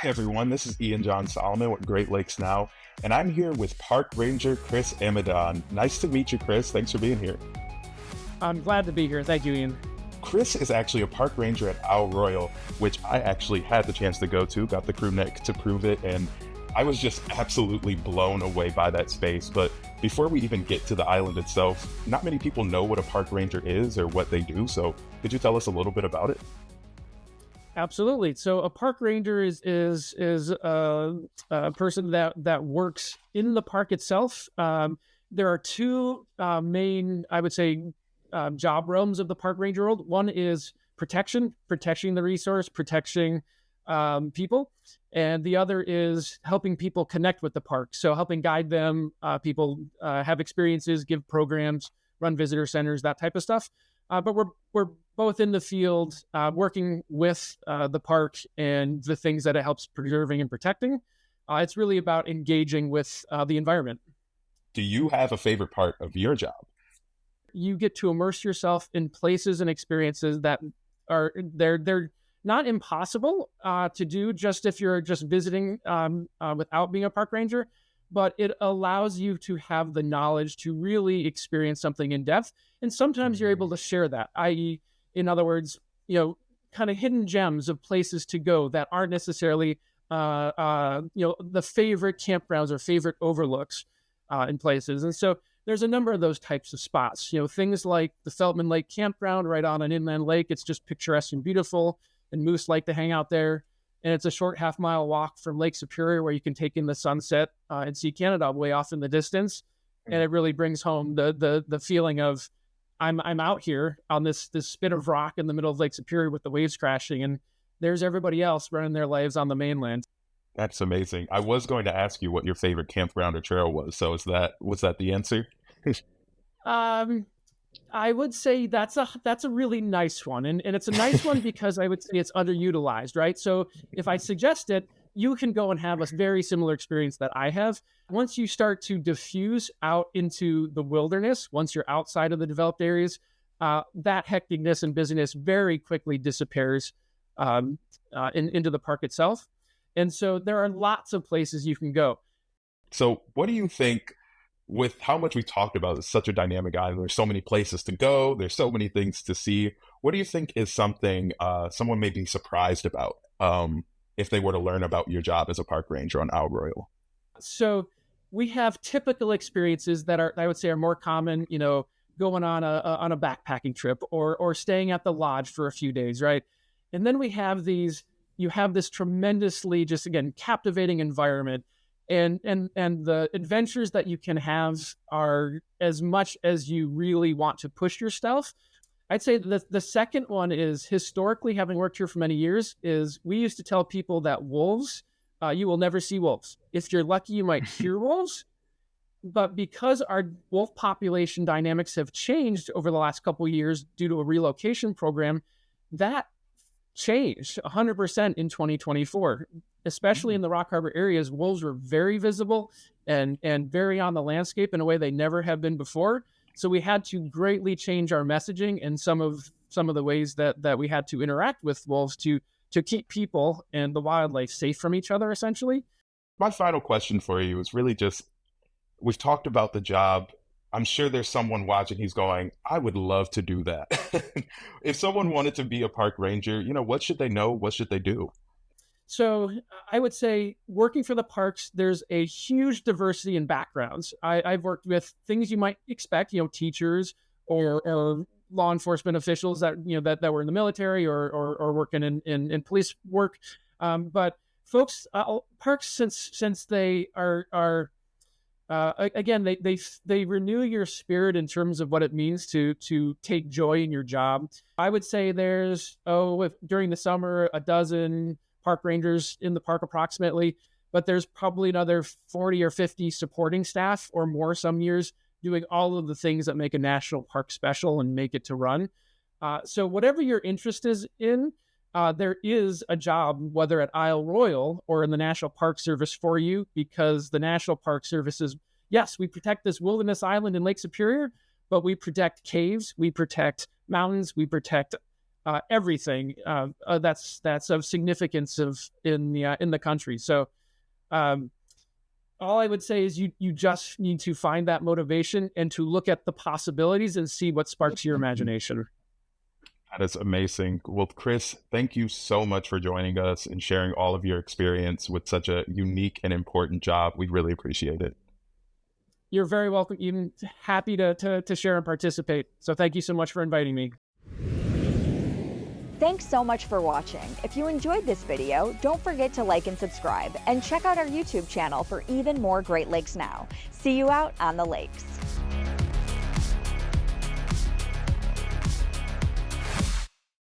Hey everyone, this is Ian John Solomon with Great Lakes Now, and I'm here with Park Ranger Chris Amadon. Nice to meet you, Chris. Thanks for being here. I'm glad to be here. Thank you, Ian. Chris is actually a park ranger at Isle Royal, which I actually had the chance to go to, got the crew neck to prove it, and I was just absolutely blown away by that space. But before we even get to the island itself, not many people know what a park ranger is or what they do, so could you tell us a little bit about it? Absolutely. So a park ranger is a person that works in the park itself. There are two main, I would say, job realms of the park ranger world. One is protecting the resource, protecting people, and the other is helping people connect with the park. So helping guide them, people have experiences, give programs, run visitor centers, that type of stuff. But we're both in the field, working with the park and the things that it helps preserving and protecting. It's really about engaging with the environment. Do you have a favorite part of your job? You get to immerse yourself in places and experiences that they're not impossible to do just if you're just visiting without being a park ranger, but it allows you to have the knowledge to really experience something in depth. And sometimes you're able to share that, i.e., in other words, kind of hidden gems of places to go that aren't necessarily, the favorite campgrounds or favorite overlooks in places. And so there's a number of those types of spots, things like the Feltman Lake Campground right on an inland lake. It's just picturesque and beautiful, and moose like to hang out there. And it's a short half-mile walk from Lake Superior where you can take in the sunset and see Canada way off in the distance. And it really brings home the feeling of I'm out here on this spit of rock in the middle of Lake Superior with the waves crashing, and there's everybody else running their lives on the mainland. That's amazing. I was going to ask you what your favorite campground or trail was. So was that the answer? Um, I would say that's a really nice one. And it's a nice one because I would say it's underutilized, right? So if I suggest it, you can go and have a very similar experience that I have. Once you start to diffuse out into the wilderness, once you're outside of the developed areas, that hecticness and busyness very quickly disappears into the park itself. And so there are lots of places you can go. So what do you think, with how much we talked about, it's such a dynamic island, there's so many places to go, there's so many things to see. What do you think is something someone may be surprised about if they were to learn about your job as a park ranger on Isle Royal? So we have typical experiences that I would say are more common, going on a backpacking trip or staying at the lodge for a few days, right? And then you have this tremendously, just again, captivating environment. And the adventures that you can have are as much as you really want to push yourself. I'd say the second one is, historically, having worked here for many years, is we used to tell people that wolves, you will never see wolves. If you're lucky, you might hear wolves. But because our wolf population dynamics have changed over the last couple of years due to a relocation program, that changed 100% in 2024, especially in the Rock Harbor areas. Wolves were very visible and very on the landscape in a way they never have been before. So we had to greatly change our messaging and some of the ways that we had to interact with wolves to keep people and the wildlife safe from each other, essentially. My final question for you is really just, we've talked about the job. I'm sure there's someone watching who's going, I would love to do that. If someone wanted to be a park ranger, what should they know? What should they do? So I would say, working for the parks, there's a huge diversity in backgrounds. I've worked with things you might expect, teachers or law enforcement officials that that were in the military or working in police work. But folks, parks, since they are again, they renew your spirit in terms of what it means to take joy in your job. I would say there's during the summer, a dozen park rangers in the park approximately, but there's probably another 40 or 50 supporting staff or more some years, doing all of the things that make a national park special and make it to run. So whatever your interest is in, there is a job, whether at Isle Royal or in the National Park Service, for you, because the National Park Service is, yes, we protect this wilderness island in Lake Superior, but we protect caves, we protect mountains, we protect everything that's of significance in the country. So all I would say is you just need to find that motivation and to look at the possibilities and see what sparks your imagination. That is amazing. Well, Chris, thank you so much for joining us and sharing all of your experience with such a unique and important job. We really appreciate it. You're very welcome. Even happy to share and participate. So thank you so much for inviting me. Thanks so much for watching. If you enjoyed this video, don't forget to like and subscribe, and check out our YouTube channel for even more Great Lakes Now. See you out on the lakes.